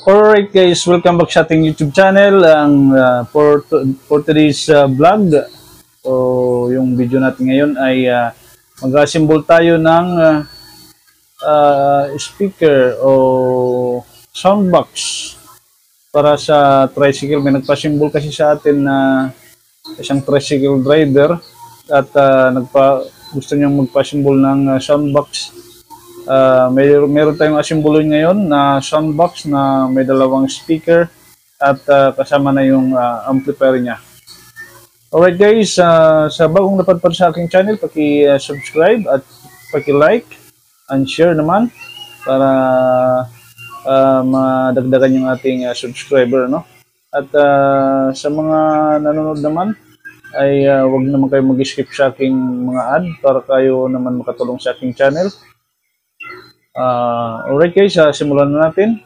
Alright guys, welcome back sa ating YouTube channel. For today's vlog, yung video natin ngayon ay mag-assemble tayo ng speaker o soundbox para sa tricycle. May nagpa-assemble kasi sa atin na isang tricycle driver at gusto niyang magpa-assemble ng soundbox. Meron tayong assemble ngayon na soundbox na may dalawang speaker at kasama na yung amplifier niya. Alright guys, sa bagong napadpad sa aking channel, paki-subscribe at paki-like and share naman para madagdagan yung ating subscriber, no? At sa mga nanonood naman ay wag naman kayo mag-skip sa aking mga ad para kayo naman makatulong sa aking channel. Alright guys, simulan na natin.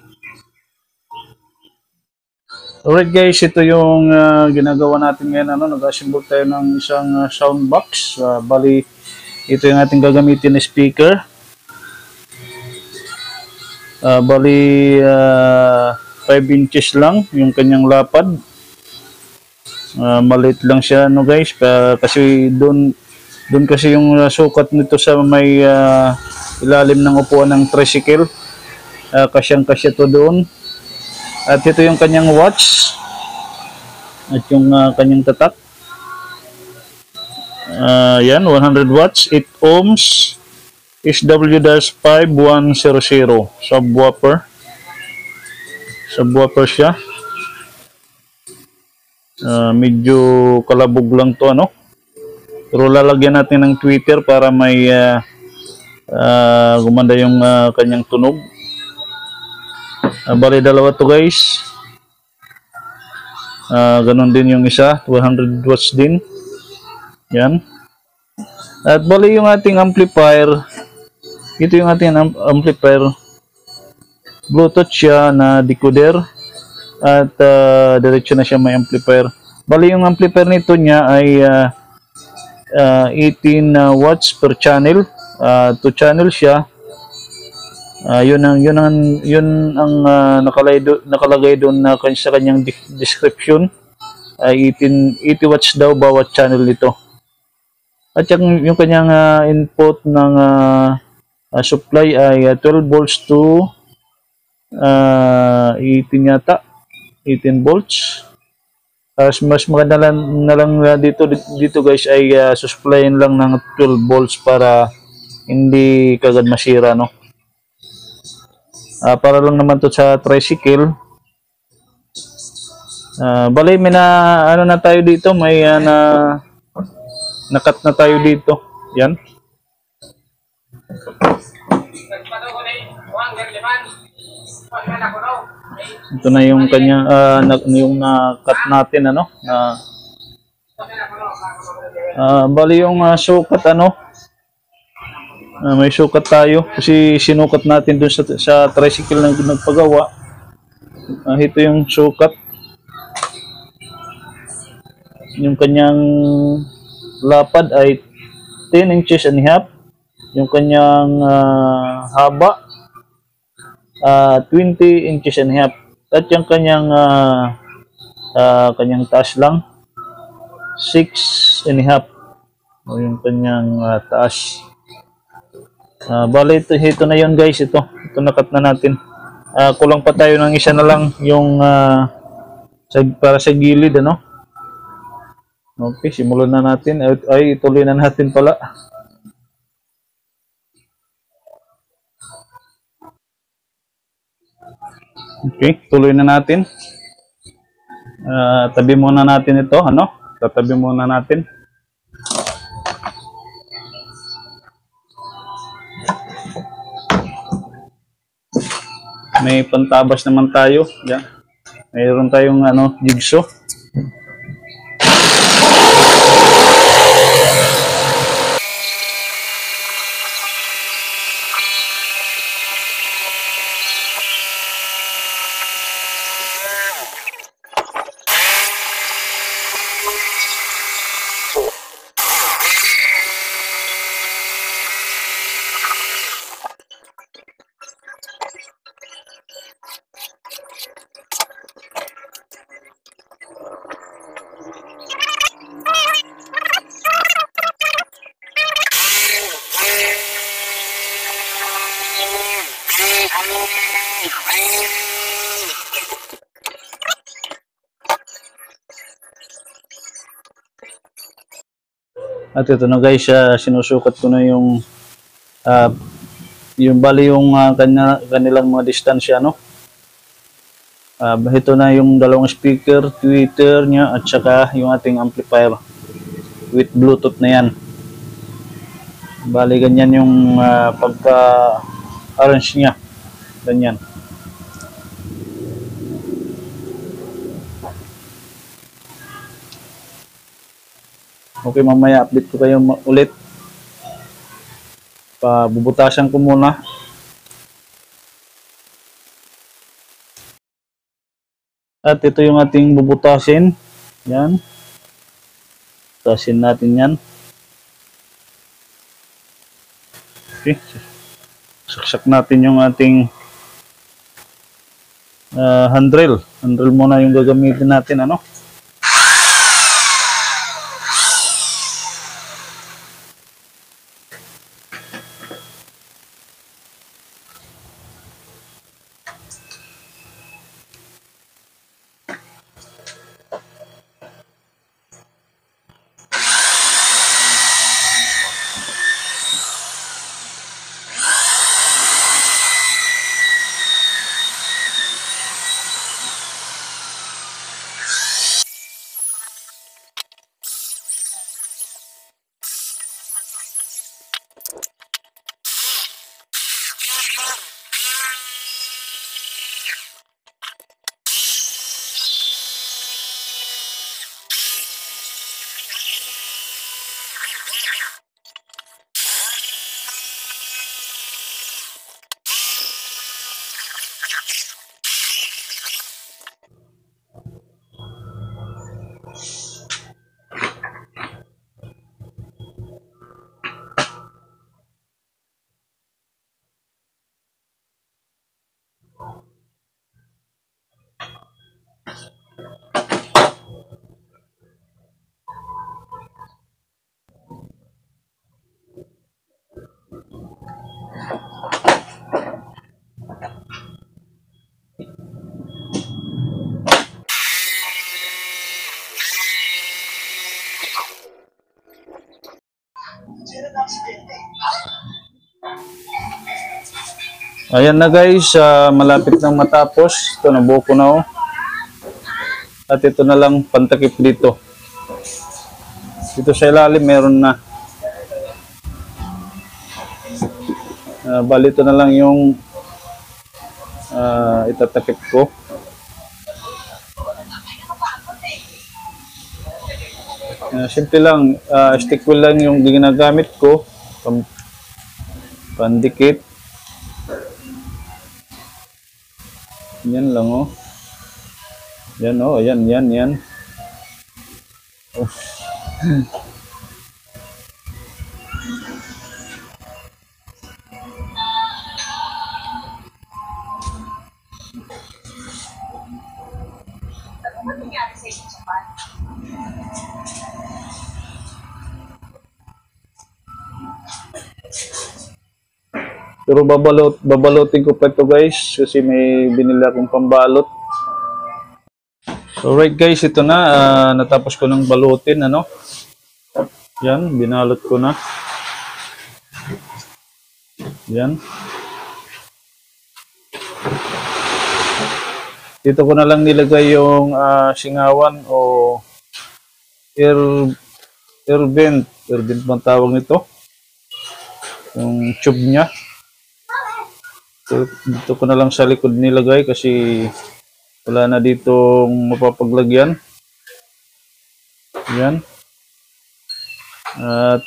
Alright guys, ito yung ginagawa natin ngayon. Nag-assemble tayo ng isang soundbox. Bali, ito yung ating gagamitin na speaker. Bali, 5 inches lang yung kanyang lapad. Maliit lang siya, no guys, kasi doon kasi yung sukat nito sa may ilalim ng upuan ng tricycle. Kasyang-kasya to doon. At ito yung kanyang watch at yung kanyang tatak. Yan, 100 watts, 8 ohms, SW-5100, subwoofer. Subwoofer siya. Medyo kalabog lang to, ano? Pero lalagyan natin ng tweeter para may gumanda yung kanyang tunog. Bali dalawa to guys. Ganon din yung isa, 200 watts din. Yan. At bali yung ating amplifier, ito yung ating amplifier. Bluetooth siya na decoder at diretso na siya may amplifier. Bali yung amplifier nito niya ay 18 watts per channel. 2 channel siya. Yun ang nakalagay doon na sa kanyang description. 80 watts daw bawat channel nito. At yung kanyang input ng supply ay 12 volts to 18 yata. 18 volts. Mas maganda na lang dito guys ay susplayin lang ng 12 volts para hindi kagad masira, no? Para lang naman to sa tricycle. Bali may na tayo dito, may nakat na tayo dito. Yan. Ito na yung kanya yung cut natin, ano? Bali yung sukat, ano? May sukat tayo kasi sinukat natin dun sa tricycle na nagpagawa. Ito yung sukat. Yung kanyang lapad ay 10 inches and a half. Yung kanyang haba 20 inches and a half. At yung kanyang taas lang 6 and a half. O yung kanyang taas. Bali ito na yun guys, ito nakat na natin. Kulang pa tayo ng isa na lang yung para sa gilid, ano? Okay, simulan na natin. Ay, ituloy na natin pala. Okay, tuloy na natin. Tabi muna natin ito, ano? Tatabi muna natin. May pantabas naman tayo. Yan. Mayroon tayong jigsaw. At ito na guys, sinusukat ko na ah, yung bali yung kanilang mga distansya, no? Ito na yung dalawang speaker, tweeter niya, at saka yung ating amplifier with Bluetooth na yan. Bali ganyan yung pagka-arrange niya. Ganyan. Okay, mamaya update ko kayo ulit. Bubutasan ko muna. At ito yung ating bubutasin. Yan. Bubutasin natin yan. Okay. Saksak natin yung ating handrail. Handrail muna yung gagamitin natin, ano? Ayan na guys, malapit nang matapos. Ito, nabuo ko na, oh. At ito na lang pantakip dito. Dito sa ilalim meron na. Bali ito na lang yung itatakip ko. Simple lang, stick wheel lang yung ginagamit ko. Pandikit. Yan lang, oh. Yan, oh, yan. Oh. Pero babalutin ko pa ito guys kasi may binili akong pambalot. So right guys, ito na, natapos ko ng balutin, ano. Yan, binalot ko na. Yan. Dito ko na lang nilagay yung singawan o air vent bang tawag nito. Yung tube niya. Dito ko na lang sa likod nilagay kasi wala na dito mapapaglagyan. Yan. At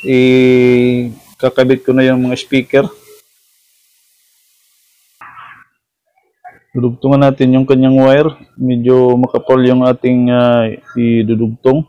kakabit ko na yung mga speaker. Dudugtungan natin yung kanyang wire. Medyo makapal yung ating idudugtong.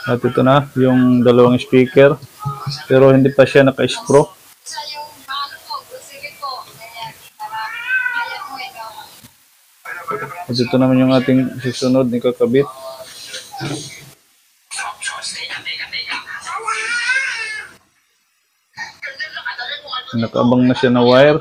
At ito na yung dalawang speaker, pero hindi pa siya naka-screw. At ito naman yung ating susunod ni kakabit. Nakaabang na siya na wire.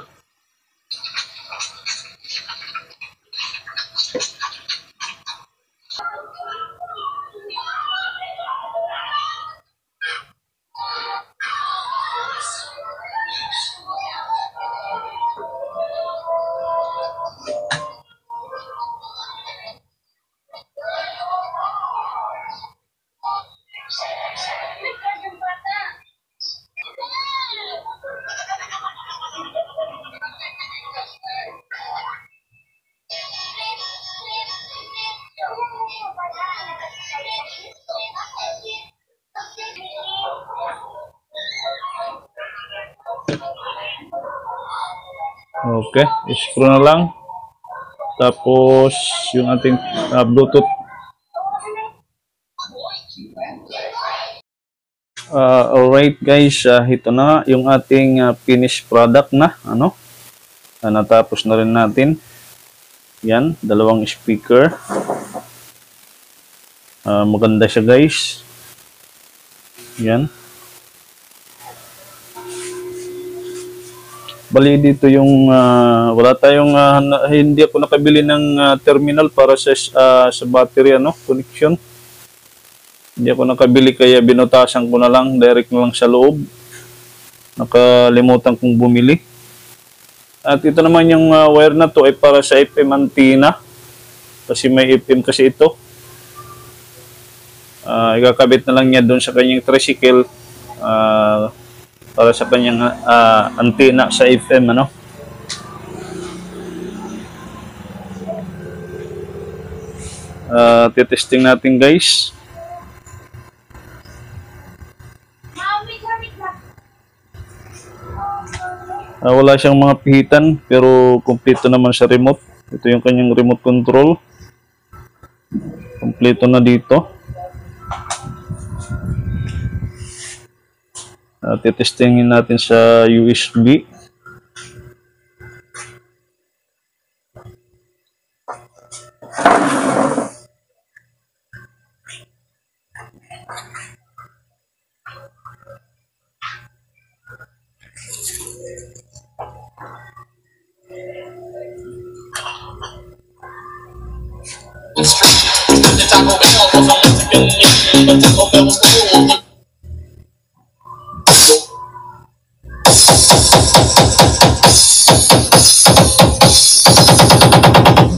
Okay, screw na lang. Tapos yung ating Bluetooth. Alright guys, ito na yung ating finished product na natapos na rin natin. Yan, dalawang speaker. Maganda siya guys. Yan. Bali dito yung wala tayong hindi ako nakabili ng terminal para sa battery connection. Hindi ako nakabili kaya binutasan ko na lang, direct na lang sa loob. Nakalimutan kong bumili. At ito naman yung wire na to ay para sa FM antenna. Kasi may FM kasi ito. Ikakabit na lang niya doon sa kanyang tricycle para sa kanyang antenna sa FM titesting natin guys. Wala siyang mga pihitan pero kumpleto naman sa remote. Ito yung kanyang remote control. Kumpleto na dito. Titestingin natin sa USB.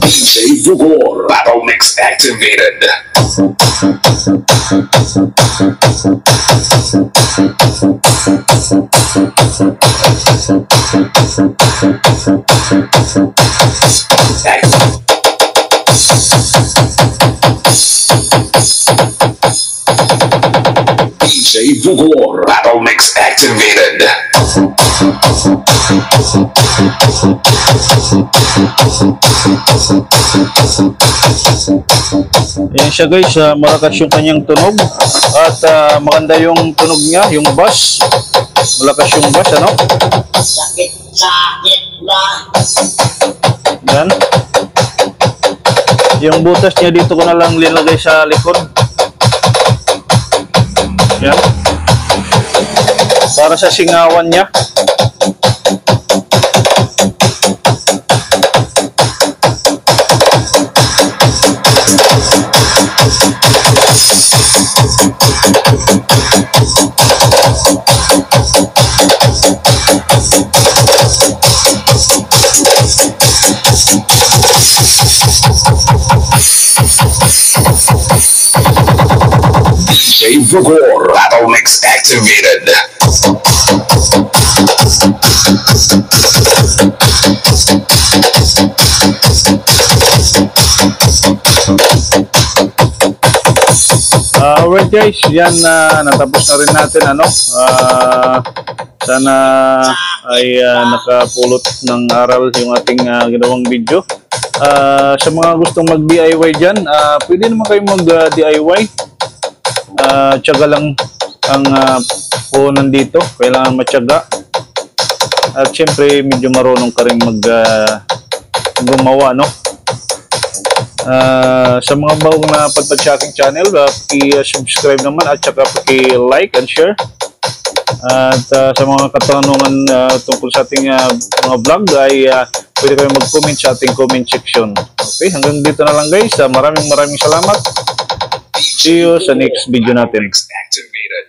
DJ Zugor Battle Mix activated. DJ Zugor Battle Mix activated. Ayan siya guys, malakas yung kanyang tunog at maganda yung tunog niya, yung bass. Malakas yung bass, Sakit na. Yan. Yung butas niya dito ko na lang linagay sa likod. Yan. Para sa singawan niya. DJ Vigor. Battle Mix activated. Alright guys, yan natapos na rin natin sana ay nakapulot ng aral yung ating ginawang video. Sa mga gustong mag-DIY dyan, pwede naman kayo mag-DIY. Tiyaga lang ang puhunan dito, kailangan matyaga. At syempre medyo marunong ka rin gumawa, no? Sa mga bagong na Padpad sa aking channel, i-subscribe naman at saka i-like and share. At sa mga katanungan tungkol sa ating mga vlog ay pwede kayo mag-comment sa ating comment section. Okay, hanggang dito na lang guys. Maraming salamat. See you sa next video natin. Activated.